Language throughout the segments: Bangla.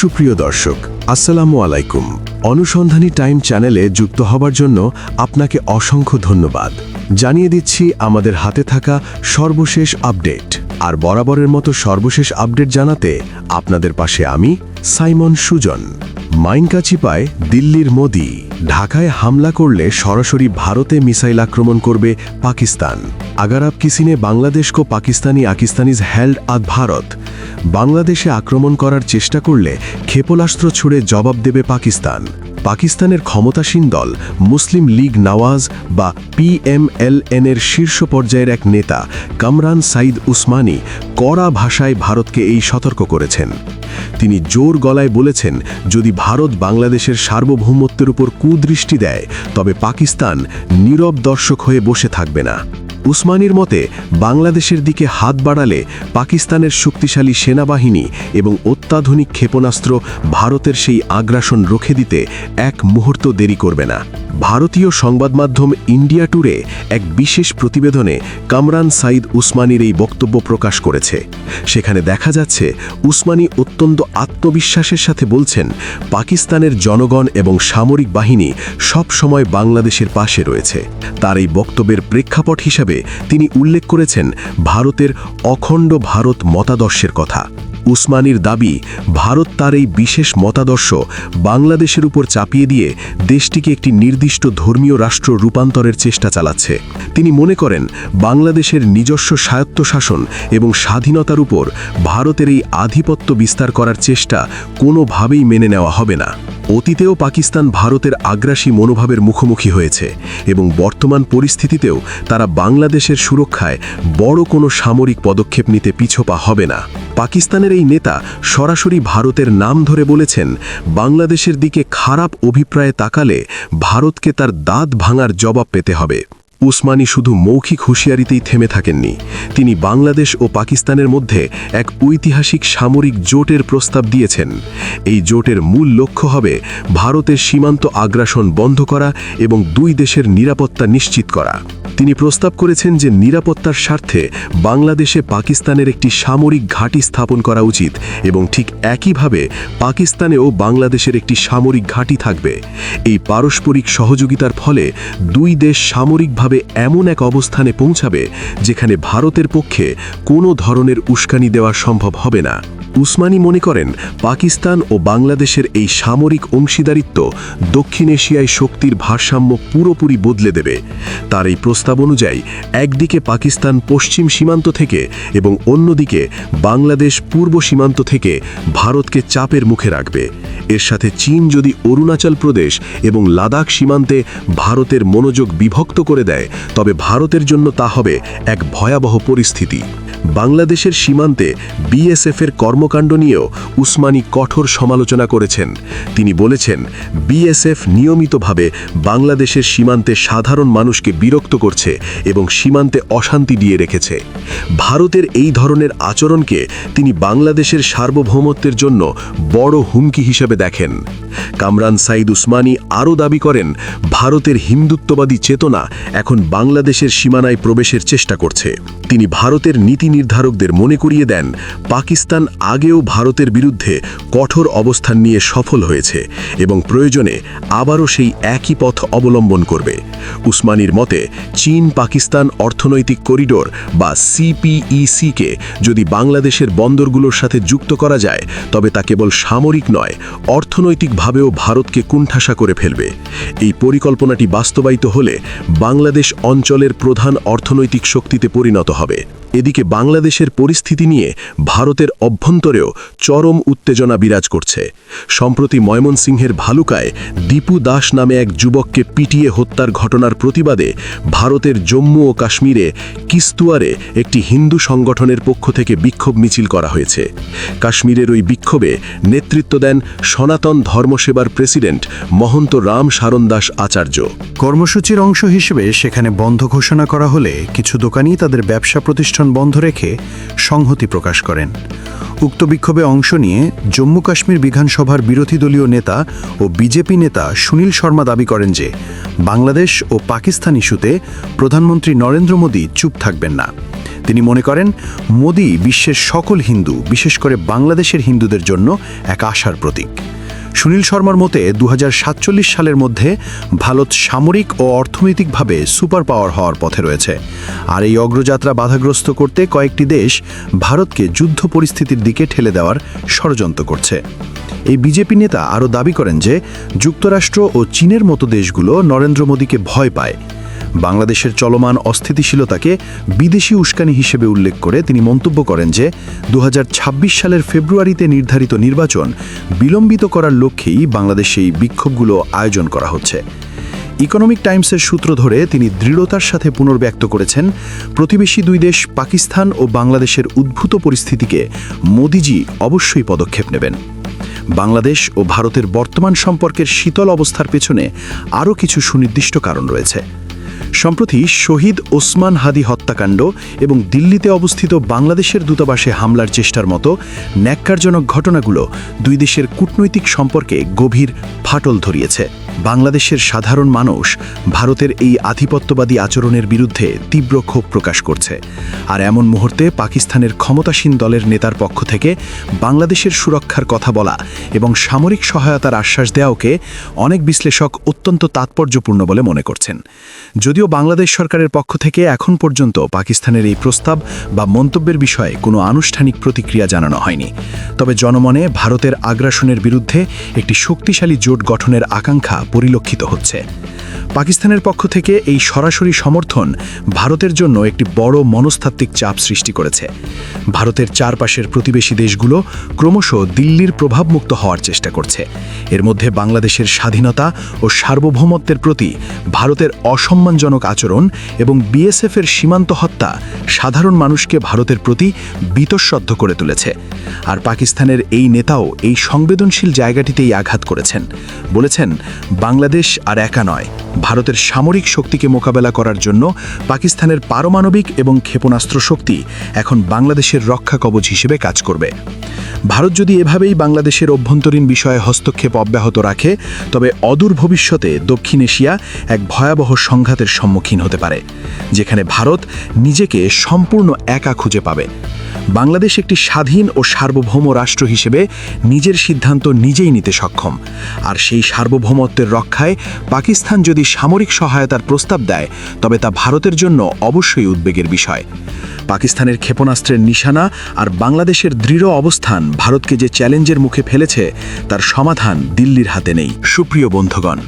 সুপ্রিয় দর্শক, আসসালামু আলাইকুম। অনুসন্ধানী টাইম চ্যানেলে যুক্ত হবার জন্য আপনাকে অসংখ্য ধন্যবাদ। জানিয়ে দিচ্ছি আমাদের হাতে থাকা সর্বশেষ আপডেট। আর বরাবরের মতো সর্বশেষ আপডেট জানাতে আপনাদের পাশে আমি সাইমন সুজন। মাইনকাচিপায় দিল্লির মোদি, ঢাকায় হামলা করলে সরাসরি ভারতে মিসাইল আক্রমণ করবে পাকিস্তান। अगर आप किसी ने बांग्लादेश को পাকিস্তানিজ হেল্ড আদ ভারত। বাংলাদেশে আক্রমণ করার চেষ্টা করলে ক্ষেপণাস্ত্র ছুড়ে জবাব দেবে পাকিস্তান। পাকিস্তানের ক্ষমতাসীন দল মুসলিম লীগ নওয়াজ বা PMLN এর শীর্ষ পর্যায়ের এক নেতা কামরান সাইদ উসমানী কড়া ভাষায় ভারতকে এই সতর্ক করেছেন। তিনি জোর গলায় বলেছেন, যদি ভারত বাংলাদেশের সার্বভৌমত্বের উপর কুদৃষ্টি দেয় তবে পাকিস্তান নীরব দর্শক হয়ে বসে থাকবে না। উসমানীর মতে, বাংলাদেশের দিকে হাত বাড়ালে পাকিস্তানের শক্তিশালী সেনাবাহিনী এবং অত্যাধুনিক ক্ষেপণাস্ত্র ভারতের সেই আগ্রাসন রুখে দিতে এক মুহূর্ত দেরি করবে না। ভারতীয় সংবাদমাধ্যম ইন্ডিয়া টুডে এক বিশেষ প্রতিবেদনে কামরান সাইদ উসমানীর এই বক্তব্য প্রকাশ করেছে। সেখানে দেখা যাচ্ছে, উসমানী অত্যন্ত আত্মবিশ্বাসের সাথে বলছেন, পাকিস্তানের জনগণ এবং সামরিক বাহিনী সব সময় বাংলাদেশের পাশে রয়েছে। তার এই বক্তব্যের প্রেক্ষাপট হিসাবে তিনি উল্লেখ করেছেন ভারতের অখণ্ড ভারত মতাদর্শের কথা। উসমানীর দাবি, ভারত তার এই বিশেষ মতাদর্শ বাংলাদেশের উপর চাপিয়ে দিয়ে দেশটিকে একটি নির্দিষ্ট ধর্মীয় রাষ্ট্র রূপান্তরের চেষ্টা চালাচ্ছে। তিনি মনে করেন, বাংলাদেশের নিজস্ব স্বায়ত্তশাসন এবং স্বাধীনতার উপর ভারতের এই আধিপত্য বিস্তার করার চেষ্টা কোনোভাবেই মেনে নেওয়া হবে না। অতীতেও পাকিস্তান ভারতের আগ্রাসী মনোভাবের মুখোমুখি হয়েছে এবং বর্তমান পরিস্থিতিতেও তারা বাংলাদেশের সুরক্ষায় বড় কোনো সামরিক পদক্ষেপ নিতে পিছপা হবে না। পাকিস্তানের এই নেতা সরাসরি ভারতের নাম ধরে বলেছেন, বাংলাদেশের দিকে খারাপ অভিপ্রায়ে তাকালে ভারতকে তার দাঁত ভাঙার জবাব পেতে হবে। উসমানী শুধু মৌখিক হুঁশিয়ারিতেই থেমে থাকেননি। তিনি বাংলাদেশ ও পাকিস্তানের মধ্যে এক ঐতিহাসিক সামরিক জোটের প্রস্তাব দিয়েছেন। এই জোটের মূল লক্ষ্য হবে ভারতের সীমান্ত আগ্রাসন বন্ধ করা এবং দুই দেশের নিরাপত্তা নিশ্চিত করা। তিনি প্রস্তাব করেছেন যে নিরাপত্তার স্বার্থে বাংলাদেশে পাকিস্তানের একটি সামরিক ঘাঁটি স্থাপন করা উচিত এবং ঠিক একইভাবে পাকিস্তানেও বাংলাদেশের একটি সামরিক ঘাঁটি থাকবে। এই পারস্পরিক সহযোগিতার ফলে দুই দেশ সামরিকভাবে এমন এক অবস্থানে পৌঁছাবে যেখানে ভারতের পক্ষে কোনো ধরনের উস্কানি দেওয়া সম্ভব হবে না। উসমানী মনে করেন, পাকিস্তান ও বাংলাদেশের এই সামরিক অংশীদারিত্ব দক্ষিণ এশিয়ায় শক্তির ভারসাম্য পুরোপুরি বদলে দেবে। তার এই প্রস্তাব অনুযায়ী একদিকে পাকিস্তান পশ্চিম সীমান্ত থেকে এবং অন্যদিকে বাংলাদেশ পূর্ব সীমান্ত থেকে ভারতকে চাপের মুখে রাখবে। এর সাথে চীন যদি অরুণাচল প্রদেশ এবং লাদাখ সীমান্তে ভারতের মনোযোগ বিভক্ত করে দেয় তবে ভারতের জন্য তা হবে এক ভয়াবহ পরিস্থিতি। বাংলাদেশের সীমান্তে BSF-এর কর্মকাণ্ড নিয়েও উসমানী কঠোর সমালোচনা করেছেন। তিনি বলেছেন, BSF নিয়মিতভাবে বাংলাদেশের সীমান্তে সাধারণ মানুষকে বিরক্ত করছে এবং সীমান্তে অশান্তি দিয়ে রেখেছে। ভারতের এই ধরনের আচরণকে তিনি বাংলাদেশের সার্বভৌমত্বের জন্য বড় হুমকি হিসেবে দেখেন। কামরান সাইদ উসমানী আরও দাবি করেন, ভারতের হিন্দুত্ববাদী চেতনা এখন বাংলাদেশের সীমানায় প্রবেশের চেষ্টা করছে। তিনি ভারতের নীতি নির্ধারকদের মনে করিয়ে দেন, পাকিস্তান আগেও ভারতের বিরুদ্ধে কঠোর অবস্থান নিয়ে সফল হয়েছে এবং প্রয়োজনে আবারও সেই একই পথ অবলম্বন করবে। উসমানীর মতে, চীন পাকিস্তান অর্থনৈতিক করিডোর বা CPEC-কে যদি বাংলাদেশের বন্দরগুলোর সাথে যুক্ত করা যায় তবে তা কেবল সামরিক নয়, অর্থনৈতিকভাবেও ভারতকে কুণ্ঠাসা করে ফেলবে। এই পরিকল্পনাটি বাস্তবায়িত হলে বাংলাদেশ অঞ্চলের প্রধান অর্থনৈতিক শক্তিতে পরিণত হবে। এদিকে বাংলাদেশের পরিস্থিতি নিয়ে ভারতের অভ্যন্তরেও চরম উত্তেজনা বিরাজ করছে। সম্প্রতি ময়মনসিংহের ভালুকায় দীপু দাস নামে এক যুবককে পিটিয়ে হত্যার ঘটনার প্রতিবাদে ভারতের জম্মু ও কাশ্মীরে কিস্তুয়ারে একটি হিন্দু সংগঠনের পক্ষ থেকে বিক্ষোভ মিছিল করা হয়েছে। কাশ্মীরের ওই বিক্ষোভে নেতৃত্ব দেন সনাতন ধর্মসেবার প্রেসিডেন্ট মহন্ত রাম শারণ দাস আচার্য। কর্মসূচির অংশ হিসেবে সেখানে বন্ধ ঘোষণা করা হলে কিছু দোকানি তাদের ব্যবসা প্রতিষ্ঠান বন্ধ রেখে সংহতি প্রকাশ করেন। উক্ত বিক্ষোভে অংশ নিয়ে জম্মু কাশ্মীর বিধানসভার বিরোধী দলীয় নেতা ও বিজেপি নেতা সুনীল শর্মা দাবি করেন যে বাংলাদেশ ও পাকিস্তান ইস্যুতে প্রধানমন্ত্রী নরেন্দ্র মোদী চুপ থাকবেন না। তিনি মনে করেন মোদি বিশ্বের সকল হিন্দু, বিশেষ করে বাংলাদেশের হিন্দুদের জন্য এক আশার প্রতীক। সুনীল শর্মার মতে 2047 সালের মধ্যে ভারত সামরিক ও অর্থনৈতিকভাবে সুপার পাওয়ার হওয়ার পথে রয়েছে, আর এই অগ্রযাত্রা বাধাগ্রস্ত করতে কয়েকটি দেশ ভারতকে যুদ্ধ পরিস্থিতির দিকে ঠেলে দেওয়ার ষড়যন্ত্র করছে। এই বিজেপি নেতা আরও দাবি করেন যে যুক্তরাষ্ট্র ও চীনের মতো দেশগুলো নরেন্দ্র মোদীকে ভয় পায়। বাংলাদেশের চলমান অস্থিতিশীলতাকে বিদেশি উস্কানি হিসেবে উল্লেখ করে তিনি মন্তব্য করেন যে 2026 সালের ফেব্রুয়ারিতে নির্ধারিত নির্বাচন বিলম্বিত করার লক্ষ্যেই বাংলাদেশে এই বিক্ষোভগুলো আয়োজন করা হচ্ছে। ইকোনমিক টাইমসের সূত্র ধরে তিনি দৃঢ়তার সাথে পুনর্ব্যক্ত করেছেন, প্রতিবেশী দুই দেশ পাকিস্তান ও বাংলাদেশের উদ্ভূত পরিস্থিতিকে মোদিজি অবশ্যই পদক্ষেপ নেবেন। বাংলাদেশ ও ভারতের বর্তমান সম্পর্কের শীতল অবস্থার পেছনে আরও কিছু সুনির্দিষ্ট কারণ রয়েছে। সম্প্রতি শহীদ ওসমান হাদি হত্যাকাণ্ড এবং দিল্লিতে অবস্থিত বাংলাদেশের দূতাবাসে হামলার চেষ্টার মতো ন্যাক্কারজনক ঘটনাগুলো দুই দেশের কূটনৈতিক সম্পর্কে গভীর ফাটল ধরিয়েছে। বাংলাদেশের সাধারণ মানুষ ভারতের এই আধিপত্যবাদী আচরণের বিরুদ্ধে তীব্র ক্ষোভ প্রকাশ করছে, আর এমন মুহূর্তে পাকিস্তানের ক্ষমতাসীন দলের নেতার পক্ষ থেকে বাংলাদেশের সুরক্ষার কথা বলা এবং সামরিক সহায়তার আশ্বাস দেওয়াকে অনেক বিশ্লেষক অত্যন্ত তাৎপর্যপূর্ণ বলে মনে করছেন। যদিও বাংলাদেশ সরকারের পক্ষ থেকে এখন পর্যন্ত পাকিস্তানের এই প্রস্তাব বা মন্তব্যের বিষয়ে কোনো আনুষ্ঠানিক প্রতিক্রিয়া জানানো হয়নি, তবে জনমনে ভারতের আগ্রাসনের বিরুদ্ধে একটি শক্তিশালী জোট গঠনের আকাঙ্ক্ষা পরিলক্ষিত হচ্ছে। পাকিস্তানের পক্ষ থেকে এই সরাসরি সমর্থন ভারতের জন্য একটি বড় মনস্তাত্ত্বিক চাপ সৃষ্টি করেছে। ভারতের চারপাশের প্রতিবেশী দেশগুলো ক্রমশ দিল্লির প্রভাবমুক্ত হওয়ার চেষ্টা করছে। এর মধ্যে বাংলাদেশের স্বাধীনতা ও সার্বভৌমত্বের প্রতি ভারতের অসম্মানজনক আচরণ এবং বিএসএফের সীমান্ত হত্যা সাধারণ মানুষকে ভারতের প্রতি বীতশ্রদ্ধ করে তুলেছে। আর পাকিস্তানের এই নেতাও এই সংবেদনশীল জায়গাটিতেই আঘাত করেছেন, বলেছেন বাংলাদেশ আর একা নয়, ভারতের সামরিক শক্তিকে মোকাবেলা করার জন্য পাকিস্তানের পারমাণবিক এবং ক্ষেপণাস্ত্র শক্তি এখন বাংলাদেশের রক্ষা কবচ হিসেবে কাজ করবে। ভারত যদি এভাবেই বাংলাদেশের অভ্যন্তরীণ বিষয়ে হস্তক্ষেপ অব্যাহত রাখে, তবে অদূর ভবিষ্যতে দক্ষিণ এশিয়া এক ভয়াবহ সংঘাতের সম্মুখীন হতে পারে, যেখানে ভারত নিজেকে সম্পূর্ণ একা খুঁজে পাবে। বাংলাদেশ একটি স্বাধীন ও সার্বভৌম রাষ্ট্র হিসেবে নিজের সিদ্ধান্ত নিজেই নিতে সক্ষম, আর সেই সার্বভৌমত্বের রক্ষায় পাকিস্তান যদি সামরিক সহায়তার প্রস্তাব দেয়, তবে তা ভারতের জন্য অবশ্যই উদ্বেগের বিষয়। পাকিস্তানের ক্ষেপণাস্ত্রের নিশানা আর বাংলাদেশের দৃঢ় অবস্থান ভারতকে যে চ্যালেঞ্জের মুখে ফেলেছে, তার সমাধান দিল্লির হাতে নেই। সুপ্রিয় বন্ধুগণ,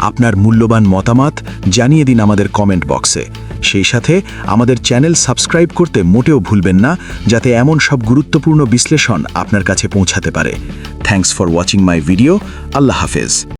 আপনার মূল্যবান মতামত জানিয়ে দিন আমাদের কমেন্ট বক্সে। সেই সাথে আমাদের চ্যানেল সাবস্ক্রাইব করতে মোটেও ভুলবেন না, যাতে এমন সব গুরুত্বপূর্ণ বিশ্লেষণ আপনার কাছে পৌঁছাতে পারে। Thanks for watching my video. Allah হাফেজ।